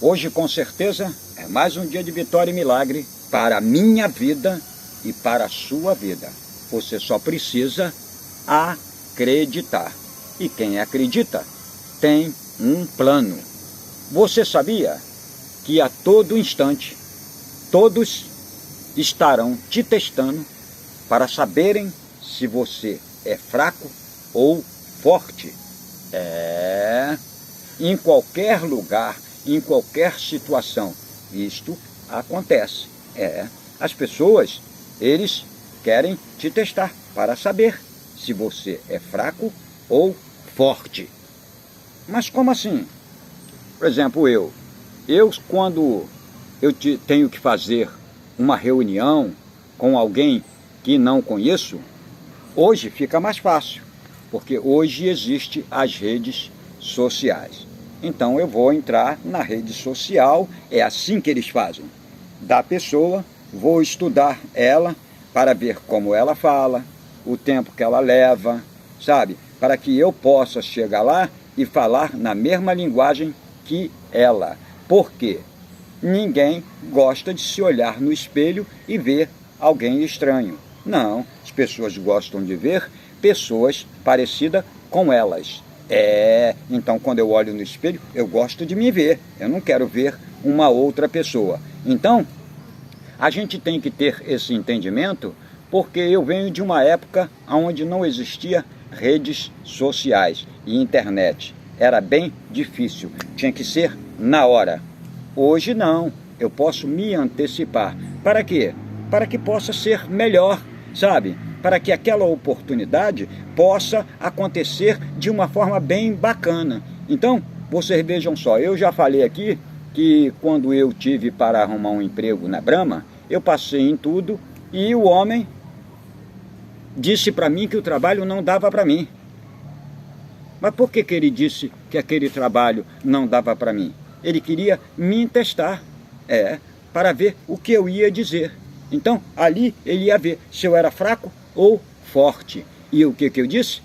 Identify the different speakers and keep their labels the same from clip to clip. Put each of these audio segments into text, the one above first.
Speaker 1: Hoje, com certeza, é mais um dia de vitória e milagre para a minha vida e para a sua vida. Você só precisa acreditar. E quem acredita tem um plano. Você sabia que a todo instante todos estarão te testando para saberem se você é fraco ou forte? Em qualquer lugar, em qualquer situação, isto acontece. As pessoas, eles querem te testar para saber se você é fraco ou forte. Mas como assim? Por exemplo, eu quando eu tenho que fazer uma reunião com alguém que não conheço, hoje fica mais fácil, porque hoje existem as redes sociais. Então eu vou entrar na rede social, é assim que eles fazem. Da pessoa, vou estudar ela para ver como ela fala, o tempo que ela leva, sabe? Para que eu possa chegar lá e falar na mesma linguagem que ela. Por quê? Ninguém gosta de se olhar no espelho e ver alguém estranho. Não, as pessoas gostam de ver pessoas parecidas com elas. Então quando eu olho no espelho, eu gosto de me ver. Eu não quero ver uma outra pessoa. Então, a gente tem que ter esse entendimento, porque eu venho de uma época onde não existia redes sociais e internet. Era bem difícil, tinha que ser na hora. Hoje não, eu posso me antecipar. Para quê? Para que possa ser melhor, sabe? Para que aquela oportunidade possa acontecer de uma forma bem bacana. Então, vocês vejam só, eu já falei aqui que quando eu tive para arrumar um emprego na Brahma, eu passei em tudo e o homem disse para mim que o trabalho não dava para mim. Mas por que ele disse que aquele trabalho não dava para mim? Ele queria me testar, para ver o que eu ia dizer. Então, ali ele ia ver se eu era fraco ou forte. E o que eu disse?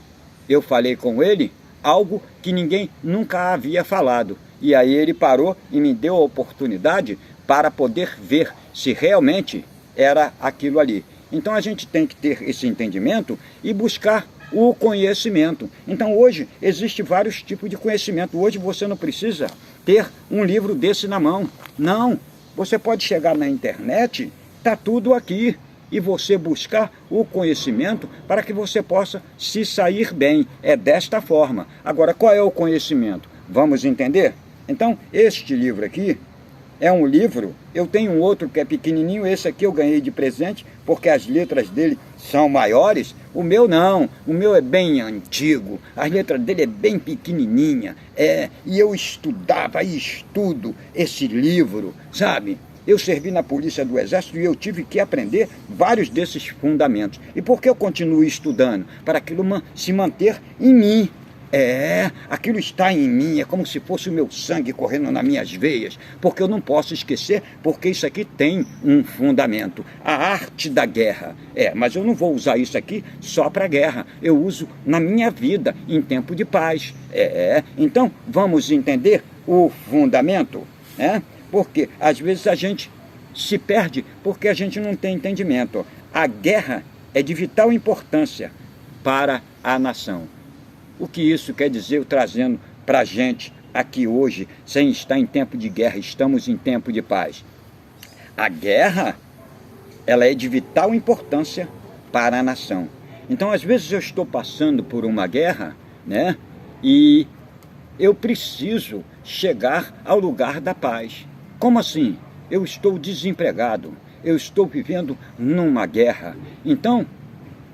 Speaker 1: Eu falei com ele algo que ninguém nunca havia falado. E aí ele parou e me deu a oportunidade para poder ver se realmente era aquilo ali. Então a gente tem que ter esse entendimento e buscar o conhecimento. Então hoje existem vários tipos de conhecimento. Hoje você não precisa ter um livro desse na mão. Não, você pode chegar na internet, está tudo aqui. E você buscar o conhecimento para que você possa se sair bem. É desta forma. Agora, qual é o conhecimento? Vamos entender? Então, este livro aqui é um livro, eu tenho um outro que é pequenininho, esse aqui eu ganhei de presente, porque as letras dele são maiores. O meu não, o meu é bem antigo, as letras dele é bem pequenininha, e eu estudava e estudo esse livro, sabe? Eu servi na polícia do exército e eu tive que aprender vários desses fundamentos. E por que eu continuo estudando? Para aquilo se manter em mim. Aquilo está em mim, é como se fosse o meu sangue correndo nas minhas veias, porque eu não posso esquecer, porque isso aqui tem um fundamento, a arte da guerra. Mas eu não vou usar isso aqui só para guerra, eu uso na minha vida, em tempo de paz. Então, vamos entender o fundamento, porque às vezes a gente se perde porque a gente não tem entendimento. A guerra é de vital importância para a nação. O que isso quer dizer, eu trazendo para a gente aqui hoje, sem estar em tempo de guerra, estamos em tempo de paz. A guerra, ela é de vital importância para a nação. Então, às vezes eu estou passando por uma guerra, e eu preciso chegar ao lugar da paz. Como assim? Eu estou desempregado, eu estou vivendo numa guerra. Então,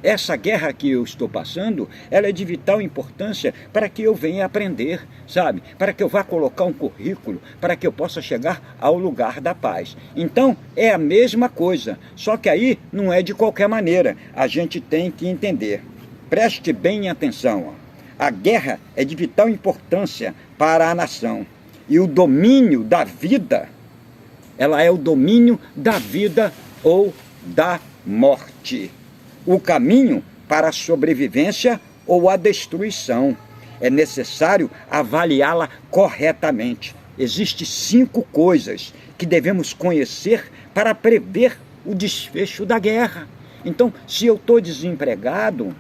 Speaker 1: essa guerra que eu estou passando, ela é de vital importância para que eu venha aprender, sabe? Para que eu vá colocar um currículo, para que eu possa chegar ao lugar da paz. Então, é a mesma coisa, só que aí não é de qualquer maneira. A gente tem que entender. Preste bem atenção. A guerra é de vital importância para a nação. E o domínio da vida, ela é o domínio da vida ou da morte. O caminho para a sobrevivência ou a destruição. É necessário avaliá-la corretamente. existem 5 coisas que devemos conhecer para prever o desfecho da guerra. Então, se eu estou desempregado,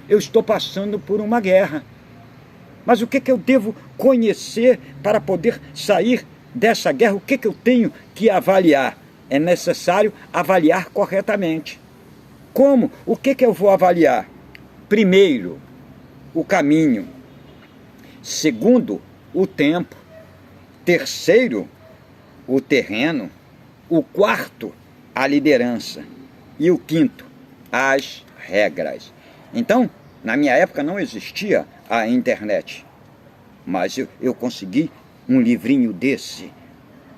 Speaker 1: eu estou passando por uma guerra. Mas o que eu devo conhecer para poder sair dessa guerra? O que eu tenho que avaliar? É necessário avaliar corretamente. Como? O que eu vou avaliar? Primeiro, o caminho. Segundo, o tempo. Terceiro, o terreno. O quarto, a liderança. E o quinto, as regras. Então, na minha época não existia a internet, mas eu consegui um livrinho desse,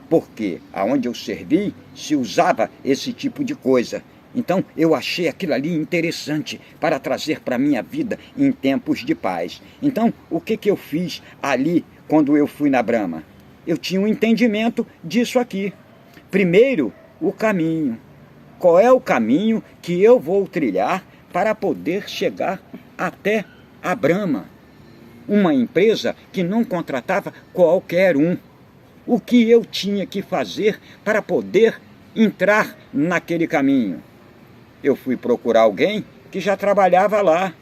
Speaker 1: porque aonde eu servi se usava esse tipo de coisa. Então eu achei aquilo ali interessante para trazer para a minha vida em tempos de paz. Então o que eu fiz ali quando eu fui na Brahma? Eu tinha um entendimento disso aqui. Primeiro, o caminho. Qual é o caminho que eu vou trilhar para poder chegar até a Brahma? Uma empresa que não contratava qualquer um. O que eu tinha que fazer para poder entrar naquele caminho? Eu fui procurar alguém que já trabalhava lá.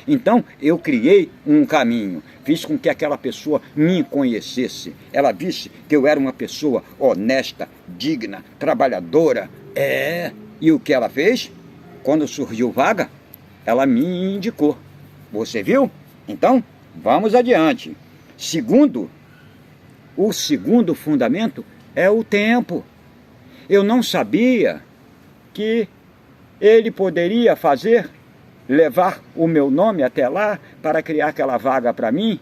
Speaker 1: Então eu criei um caminho, fiz com que aquela pessoa me conhecesse, ela visse que eu era uma pessoa honesta, digna, trabalhadora. E o que ela fez? Quando surgiu vaga, ela me indicou. Você viu? Então, vamos adiante. O segundo fundamento é o tempo. Eu não sabia que ele poderia levar o meu nome até lá para criar aquela vaga para mim,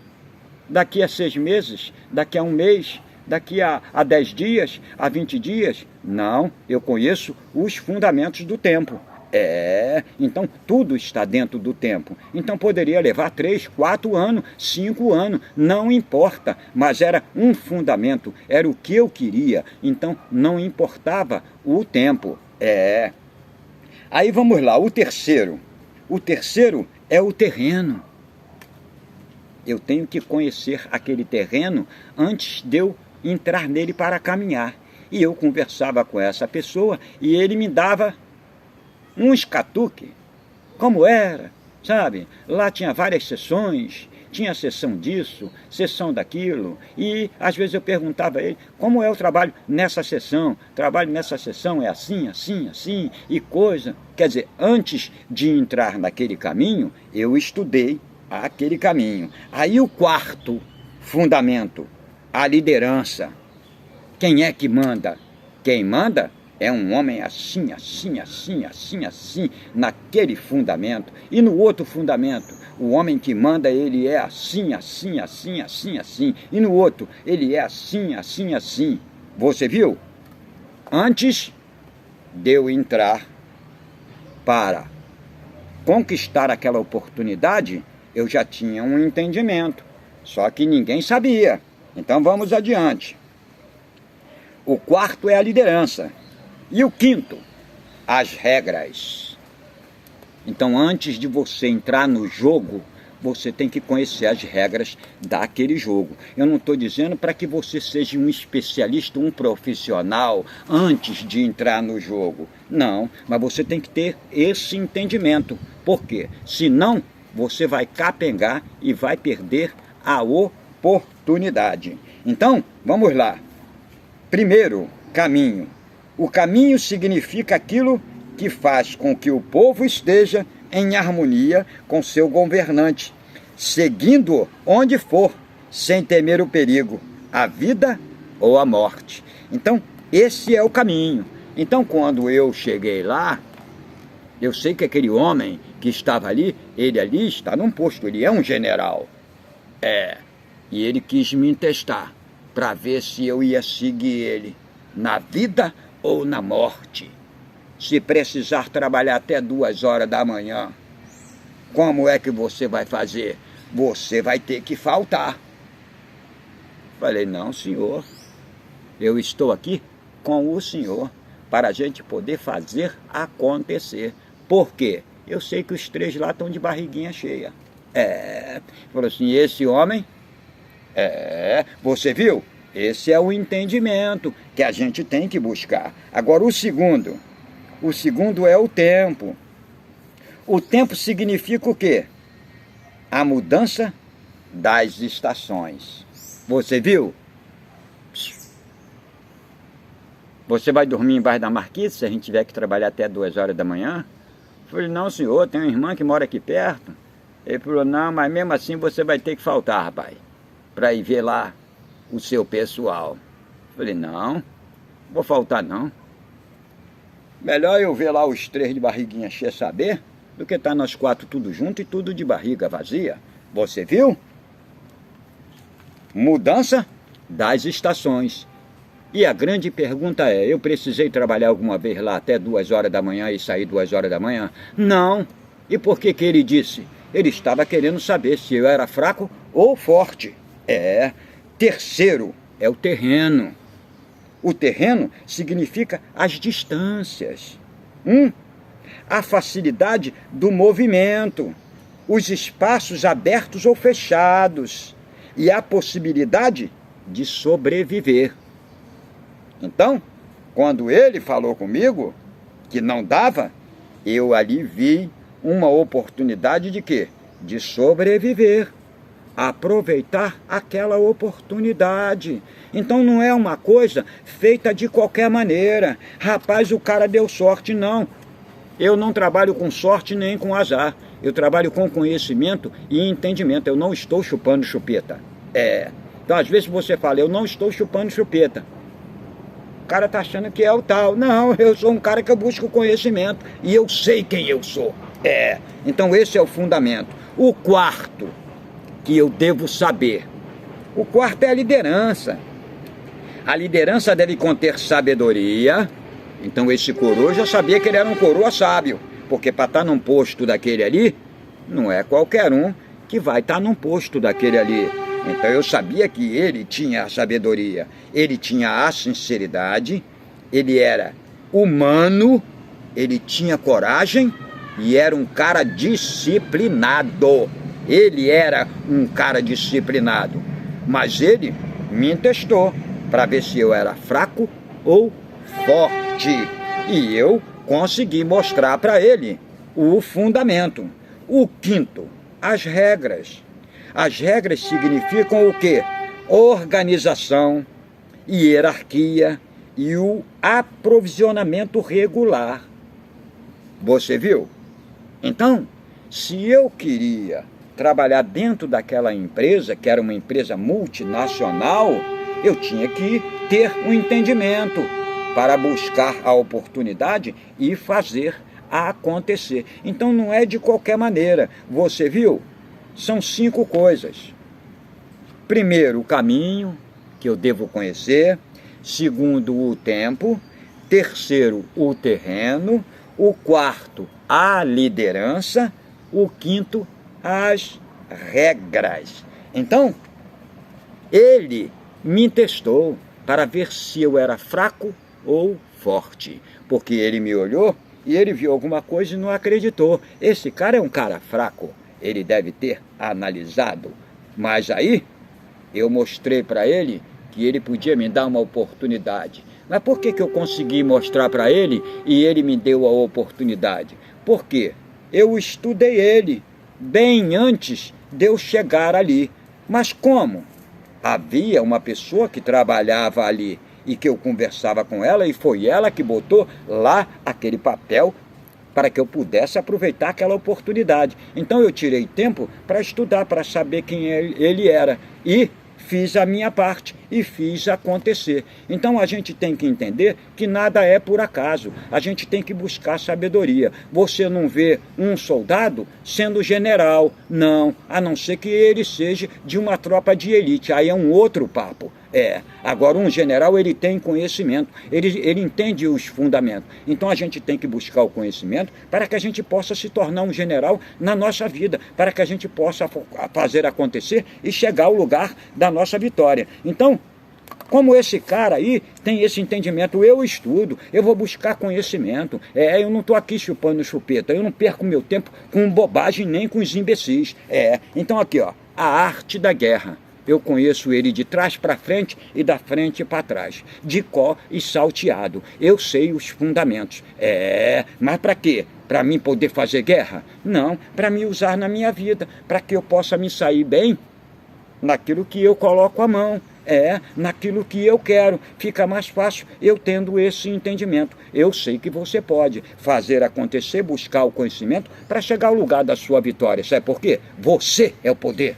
Speaker 1: daqui a 6 meses, daqui a 1 mês, daqui a 10 dias, a 20 dias. Não, eu conheço os fundamentos do tempo. Então tudo está dentro do tempo. Então poderia levar 3, 4 anos, 5 anos, não importa, mas era um fundamento, era o que eu queria, então não importava o tempo. Aí vamos lá, o terceiro é o terreno. Eu tenho que conhecer aquele terreno antes de eu entrar nele para caminhar. E eu conversava com essa pessoa e ele me dava um escatuque, como era, sabe? Lá tinha várias sessões, tinha sessão disso, sessão daquilo, e às vezes eu perguntava a ele, como é o trabalho nessa sessão? Trabalho nessa sessão é assim, assim, assim, e coisa. Quer dizer, antes de entrar naquele caminho, eu estudei aquele caminho. Aí o quarto fundamento, a liderança. Quem é que manda? Quem manda é um homem assim, assim, assim, assim, assim, naquele fundamento. E no outro fundamento, o homem que manda, ele é assim, assim, assim, assim, assim. E no outro, ele é assim, assim, assim. Você viu? Antes de eu entrar para conquistar aquela oportunidade, eu já tinha um entendimento. Só que ninguém sabia. Então vamos adiante. O quarto é a liderança. E o quinto, as regras. Então, antes de você entrar no jogo, você tem que conhecer as regras daquele jogo. Eu não estou dizendo para que você seja um especialista, um profissional, antes de entrar no jogo. Não, mas você tem que ter esse entendimento. Por quê? Senão, você vai capengar e vai perder a oportunidade. Então, vamos lá. Primeiro, caminho. O caminho significa aquilo que faz com que o povo esteja em harmonia com seu governante, seguindo onde for, sem temer o perigo, a vida ou a morte. Então, esse é o caminho. Então, quando eu cheguei lá, eu sei que aquele homem que estava ali, ele ali está num posto, ele é um general. E ele quis me testar, para ver se eu ia seguir ele na vida ou na morte. Se precisar trabalhar até 2 horas da manhã, como é que você vai fazer? Você vai ter que faltar. Falei, não, senhor, eu estou aqui com o senhor para a gente poder fazer acontecer. Por quê? Eu sei que os 3 lá estão de barriguinha cheia. Falou assim, esse homem Você viu? Esse é o entendimento que a gente tem que buscar. Agora o segundo é o tempo. O tempo significa o quê? A mudança das estações. Você viu? Você vai dormir embaixo da marquise se a gente tiver que trabalhar até 2 horas da manhã? Eu falei, não senhor, tem uma irmã que mora aqui perto. Ele falou, não, mas mesmo assim você vai ter que faltar, rapaz, para ir ver lá o seu pessoal. Eu falei, não vou faltar não. Melhor eu ver lá os 3 de barriguinha cheia saber, do que estar nós 4 tudo junto e tudo de barriga vazia. Você viu? Mudança das estações. E a grande pergunta é, eu precisei trabalhar alguma vez lá até 2 horas da manhã e sair 2 horas da manhã? Não. E por que ele disse? Ele estava querendo saber se eu era fraco ou forte. Terceiro é o terreno. O terreno significa as distâncias. A facilidade do movimento, os espaços abertos ou fechados e a possibilidade de sobreviver. Então, quando ele falou comigo que não dava, eu ali vi uma oportunidade de quê? De sobreviver, aproveitar aquela oportunidade. Então não é uma coisa feita de qualquer maneira. Rapaz, o cara deu sorte, não. Eu não trabalho com sorte nem com azar. Eu trabalho com conhecimento e entendimento. Eu não estou chupando chupeta. Então às vezes você fala, eu não estou chupando chupeta. O cara está achando que é o tal. Não, eu sou um cara que eu busco conhecimento e eu sei quem eu sou. Então esse é o fundamento. O quarto que eu devo saber. O quarto é a liderança. A liderança deve conter sabedoria. Então esse coroa já sabia que ele era um coroa sábio. Porque para estar num posto daquele ali, não é qualquer um que vai estar num posto daquele ali. Então eu sabia que ele tinha a sabedoria, ele tinha a sinceridade, ele era humano, ele tinha coragem e era um cara disciplinado. Ele era um cara disciplinado, mas ele me testou para ver se eu era fraco ou forte. E eu consegui mostrar para ele o fundamento. O quinto, as regras. As regras significam o quê? Organização, hierarquia e o aprovisionamento regular. Você viu? Então, se eu queria trabalhar dentro daquela empresa, que era uma empresa multinacional, eu tinha que ter um entendimento para buscar a oportunidade e fazer acontecer. Então não é de qualquer maneira. Você viu? São 5 coisas. Primeiro, o caminho que eu devo conhecer. Segundo, o tempo. Terceiro, o terreno. O quarto, a liderança. O quinto, as regras. Então, ele me testou para ver se eu era fraco ou forte. Porque ele me olhou e ele viu alguma coisa e não acreditou. Esse cara é um cara fraco. Ele deve ter analisado. Mas aí, eu mostrei para ele que ele podia me dar uma oportunidade. Mas por que eu consegui mostrar para ele e ele me deu a oportunidade? Porque eu estudei ele bem antes de eu chegar ali. Mas como? Havia uma pessoa que trabalhava ali e que eu conversava com ela e foi ela que botou lá aquele papel para que eu pudesse aproveitar aquela oportunidade. Então eu tirei tempo para estudar, para saber quem ele era e fiz a minha parte e fiz acontecer. Então a gente tem que entender que nada é por acaso. A gente tem que buscar sabedoria. Você não vê um soldado sendo general, não, a não ser que ele seja de uma tropa de elite. Aí é um outro papo. Agora um general ele tem conhecimento, ele entende os fundamentos. Então a gente tem que buscar o conhecimento para que a gente possa se tornar um general na nossa vida, para que a gente possa fazer acontecer e chegar ao lugar da nossa vitória. Então, como esse cara aí tem esse entendimento, eu estudo, eu vou buscar conhecimento, eu não estou aqui chupando chupeta, eu não perco meu tempo com bobagem nem com os imbecis. Então aqui, ó, a arte da guerra. Eu conheço ele de trás para frente e da frente para trás, de có e salteado. Eu sei os fundamentos. Mas para quê? Para mim poder fazer guerra? Não, para me usar na minha vida, para que eu possa me sair bem naquilo que eu coloco a mão. Naquilo que eu quero. Fica mais fácil eu tendo esse entendimento. Eu sei que você pode fazer acontecer, buscar o conhecimento para chegar ao lugar da sua vitória. Sabe por quê? Você é o poder.